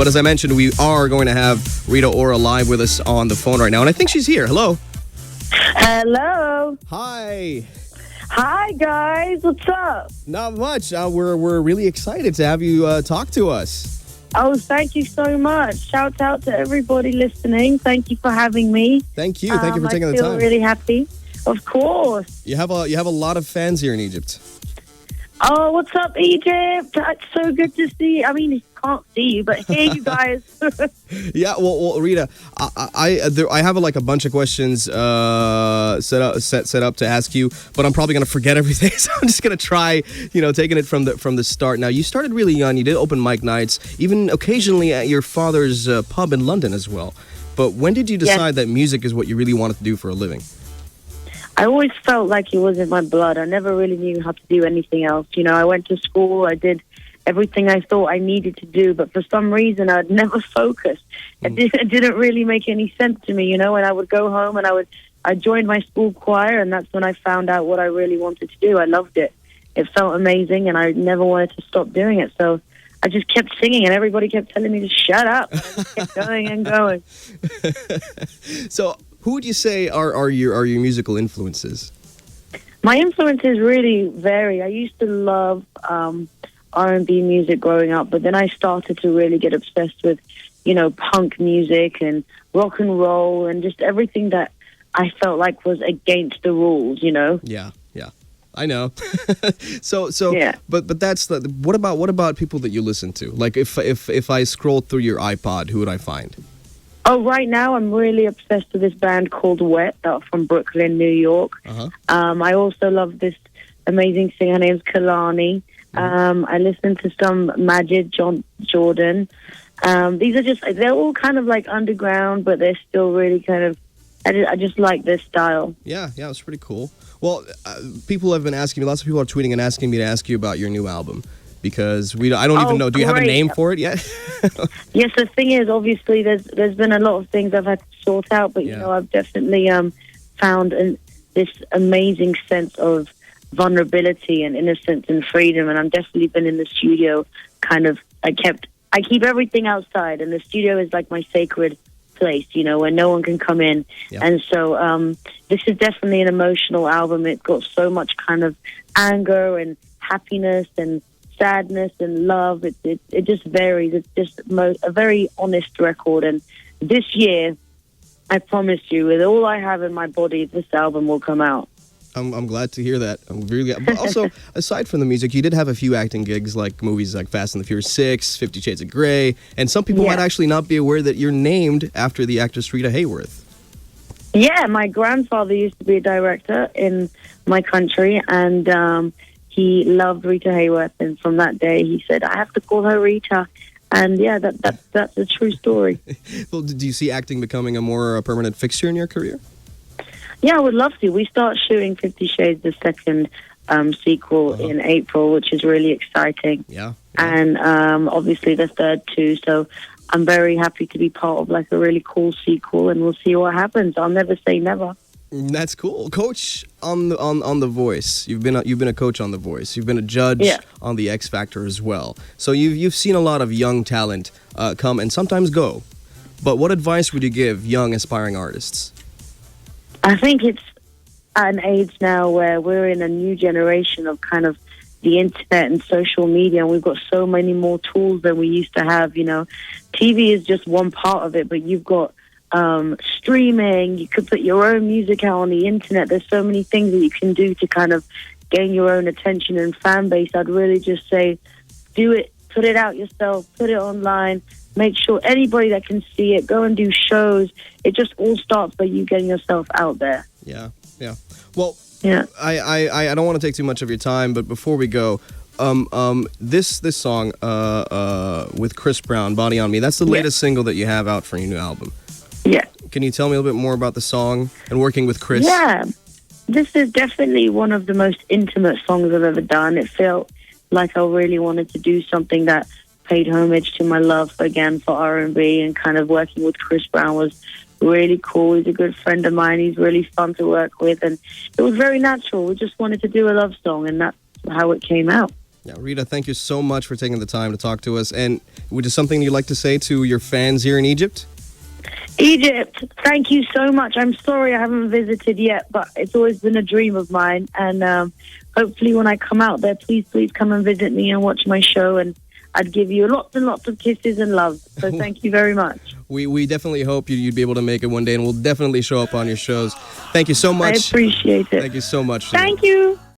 But as I mentioned, we are going to have Rita Ora live with us on the phone right now. And I think she's here. Hello. Hello. Hi. Hi, guys. What's up? Not much. We're really excited to have you talk to us. Oh, thank you so much. Shout out to everybody listening. Thank you for having me. Thank you. Thank you for taking the I feel time. really happy. Of course. You have a lot of fans here in Egypt. Oh, what's up, Egypt? It's so good to see. I mean, can't see you, but hey, you guys. Yeah, well, Rita, I have a bunch of questions set up to ask you, but I'm probably gonna forget everything, so I'm just gonna try, taking it from the start. Now, you started really young. You did open mic nights, even occasionally at your father's pub in London as well. But when did you decide that music is what you really wanted to do for a living? I always felt like it was in my blood. I never really knew how to do anything else. I went to school. I did everything I thought I needed to do, but for some reason I'd never focused. It didn't really make any sense to me, and I would go home and I joined my school choir, and that's when I found out what I really wanted to do. I loved it. It felt amazing, and I never wanted to stop doing it. So I just kept singing, and everybody kept telling me to shut up. And I just kept going and going. So who would you say are your musical influences? My influences really vary. I used to love R&B music growing up, but then I started to really get obsessed with, punk music and rock and roll and just everything that I felt like was against the rules, Yeah, I know. So yeah. But that's what about people that you listen to? Like if I scroll through your iPod, who would I find? Oh, right now I'm really obsessed with this band called Wet, that from Brooklyn, New York. Uh-huh. I also love this amazing singer. Her name's Kalani. I listen to some Majid Jordan. These are they're all kind of like underground, but they're still really kind of, I just like this style. Yeah, it's pretty cool. Well, people have been asking me, lots of people are tweeting and asking me to ask you about your new album. Because I don't even know. Do you have a name for it yet? Yes, the thing is, obviously, there's been a lot of things I've had to sort out, but I've definitely found this amazing sense of vulnerability and innocence and freedom, and I've definitely been in the studio. I keep everything outside, and the studio is like my sacred place, where no one can come in. Yeah. And so this is definitely an emotional album. It's got so much kind of anger and happiness and sadness and love. It just varies. It's just a very honest record. And this year, I promise you, with all I have in my body, this album will come out. I'm glad to hear that. I'm really glad. But also, aside from the music, you did have a few acting gigs, like movies like Fast and the Furious 6, 50 Shades of Grey, and some people might actually not be aware that you're named after the actress Rita Hayworth. Yeah, my grandfather used to be a director in my country, and he loved Rita Hayworth, and from that day he said, I have to call her Rita. And that's a true story. Well, do you see acting becoming a more permanent fixture in your career? Yeah, I would love to. We start shooting 50 Shades, the second sequel in April, which is really exciting. Yeah. And obviously the third too. So I'm very happy to be part of like a really cool sequel, and we'll see what happens. I'll never say never. That's cool. Coach on The Voice. You've been a coach on The Voice. You've been a judge on the X Factor as well. So you've seen a lot of young talent come and sometimes go. But what advice would you give young aspiring artists? I think it's at an age now where we're in a new generation of kind of the internet and social media, and we've got so many more tools than we used to have. TV is just one part of it, but you've got streaming. You could put your own music out on the internet. There's so many things that you can do to kind of gain your own attention and fan base. I'd really just say, do it, put it out yourself, put it online, make sure anybody that can see it, go and do shows. It just all starts by you getting yourself out there. Yeah. Well, I don't want to take too much of your time, but before we go, this song with Chris Brown, Body on Me, that's the latest single that you have out for your new album. Yeah. Can you tell me a little bit more about the song and working with Chris? Yeah. This is definitely one of the most intimate songs I've ever done. It felt like I really wanted to do something that paid homage to my love again for R&B, and kind of working with Chris Brown was really cool. He's a good friend of mine. He's really fun to work with, and it was very natural. We just wanted to do a love song, and that's how it came out. Yeah, Rita, thank you so much for taking the time to talk to us. And would there something you'd like to say to your fans here in Egypt? Egypt, thank you so much. I'm sorry I haven't visited yet, but it's always been a dream of mine. And hopefully when I come out there, please come and visit me and watch my show. And I'd give you lots and lots of kisses and love. So thank you very much. We definitely hope you'd be able to make it one day, and we'll definitely show up on your shows. Thank you so much. I appreciate it. Thank you so much. Thank you.